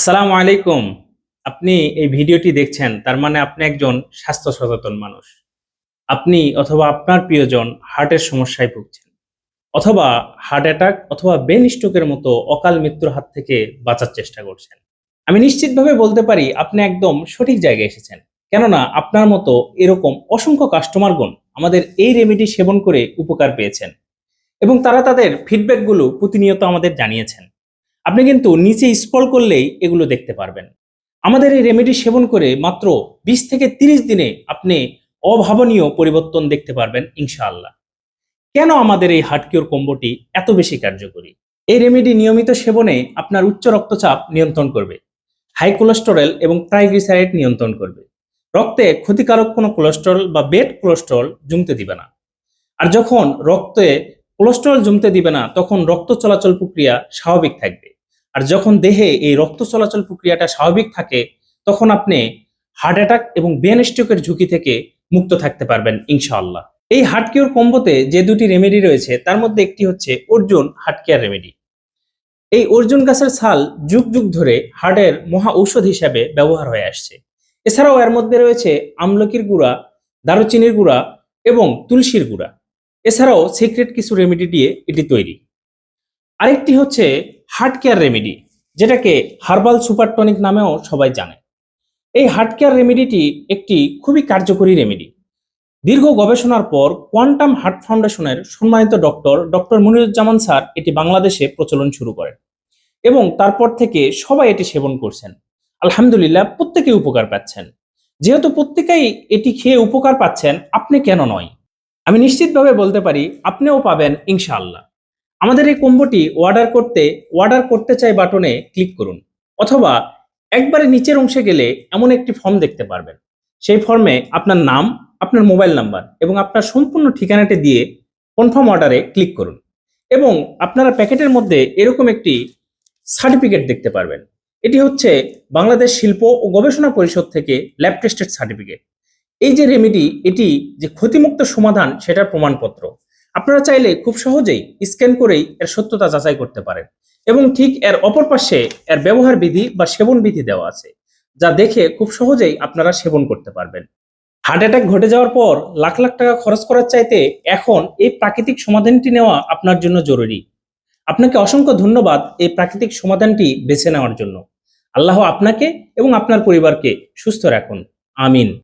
আসসালামু আলাইকুম। আপনি এই ভিডিওটি দেখছেন, তার মানে আপনি একজন স্বাস্থ্য সচেতন মানুষ। আপনি অথবা আপনার প্রিয়জন হার্টের সমস্যায় ভুগছেন, অথবা হার্ট অ্যাটাক অথবা ব্রেন স্ট্রোকের মতো অকাল মৃত্যুর হাত থেকে বাঁচার চেষ্টা করছেন। আমি নিশ্চিতভাবে বলতে পারি আপনি একদম সঠিক জায়গায় এসেছেন। কেননা আপনার মতো এরকম অসংখ্য কাস্টমারগণ আমাদের এই রেমেডি সেবন করে উপকার পেয়েছেন এবং তারা তাদের ফিডব্যাকগুলো প্রতিনিয়ত আমাদের জানিয়েছেন। আপনি কিন্তু নিচে স্ক্রল করলেই এগুলো দেখতে পারবেন। আমাদের এই রেমেডি সেবন করে মাত্র ২০ থেকে ৩০ দিনে আপনি অভাবনীয় পরিবর্তন দেখতে পারবেন ইনশাআল্লাহ। কেন আমাদের এই হার্ট কিওর কম্বোটি এত বেশি কার্যকরী? এই রেমেডি নিয়মিত সেবনে আপনার উচ্চ রক্তচাপ নিয়ন্ত্রণ করবে, হাই কোলেস্টেরল এবং ট্রাইগ্লিসারাইড নিয়ন্ত্রণ করবে। রক্তে ক্ষতিকারক কোনো কোলেস্টেরল বা বেড কোলেস্টেরল জমতে দিবে না। আর যখন রক্তে কোলেস্টেরল জমতে দিবে না, তখন রক্ত চলাচল প্রক্রিয়া স্বাভাবিক থাকবে। আর যখন দেহে এই রক্ত চলাচল প্রক্রিয়াটা স্বাভাবিক থাকে, তখন আপনি হার্ট অ্যাটাক এবং ব্রেন স্ট্রোকের ঝুঁকি থেকে মুক্ত থাকতে পারবেন ইনশাআল্লাহ। এই হার্ট কিওর কম্বোতে যে দুটি রেমেডি রয়েছে, তার মধ্যে একটি হচ্ছে অর্জুন হার্ট কেয়ার রেমেডি। এই অর্জুন গাছের ছাল যুগ যুগ ধরে হার্টের মহা ঔষধ হিসাবে ব্যবহার হয়ে আসছে। এছাড়াও এর মধ্যে রয়েছে আমলকির গুঁড়া, দারুচিনির গুঁড়া এবং তুলসীর গুঁড়া। এছাড়াও সিক্রেট কিছু রেমেডি দিয়ে এটি তৈরি। আরেকটি হচ্ছে হার্ট কেয়ার রেমেডি, যেটাকে হার্বাল সুপার টনিক নামেও সবাই জানে। এই হার্ট কেয়ার রেমেডিটি একটি খুবই কার্যকরী রেমেডি। দীর্ঘ গবেষণার পর কোয়ান্টাম হার্ট ফাউন্ডেশনের সম্মানিত ডক্টর মুনিরুজ্জামান স্যার এটি বাংলাদেশে প্রচলন শুরু করেন এবং তারপর থেকে সবাই এটি সেবন করছেন। আলহামদুলিল্লাহ, প্রত্যেকেই উপকার পাচ্ছেন। যেহেতু প্রত্যেকেই এটি খেয়ে উপকার পাচ্ছেন, আপনি কেন নয়? আমি নিশ্চিতভাবে বলতে পারি আপনিও পাবেন ইনশাআল্লাহ। আমাদের এই কম্বোটি অর্ডার করতে চাই বাটনে ক্লিক করুন, অথবা একবারে নিচের অংশে গেলে এমন একটি ফর্ম দেখতে পারবেন। সেই ফর্মে আপনার নাম, আপনার মোবাইল নাম্বার এবং আপনার সম্পূর্ণ ঠিকানাটি দিয়ে কনফার্ম অর্ডারে ক্লিক করুন এবং আপনারা প্যাকেটের মধ্যে এরকম একটি সার্টিফিকেট দেখতে পারবেন। এটি হচ্ছে বাংলাদেশ শিল্প ও গবেষণা পরিষদ থেকে ল্যাব টেস্টেড সার্টিফিকেট। এই যে রেমেডি, এটি যে ক্ষতিমুক্ত সমাধান সেটার প্রমাণপত্র। আপনারা চাইলে খুব সহজেই স্ক্যান করেই এর সত্যতা যাচাই করতে পারেন এবং ঠিক এর অপর পাশে এর ব্যবহার বিধি বা সেবন বিধি দেওয়া আছে, যা দেখে খুব সহজেই আপনারা সেবন করতে পারবেন। হার্ট অ্যাটাক ঘটে যাওয়ার পর লাখ লাখ টাকা খরচ করার চাইতে এখন এই প্রাকৃতিক সমাধানটি নেওয়া আপনার জন্য জরুরি। আপনাকে অসংখ্য ধন্যবাদ এই প্রাকৃতিক সমাধানটি বেছে নেওয়ার জন্য। আল্লাহ আপনাকে এবং আপনার পরিবারকে সুস্থ রাখুন। আমিন।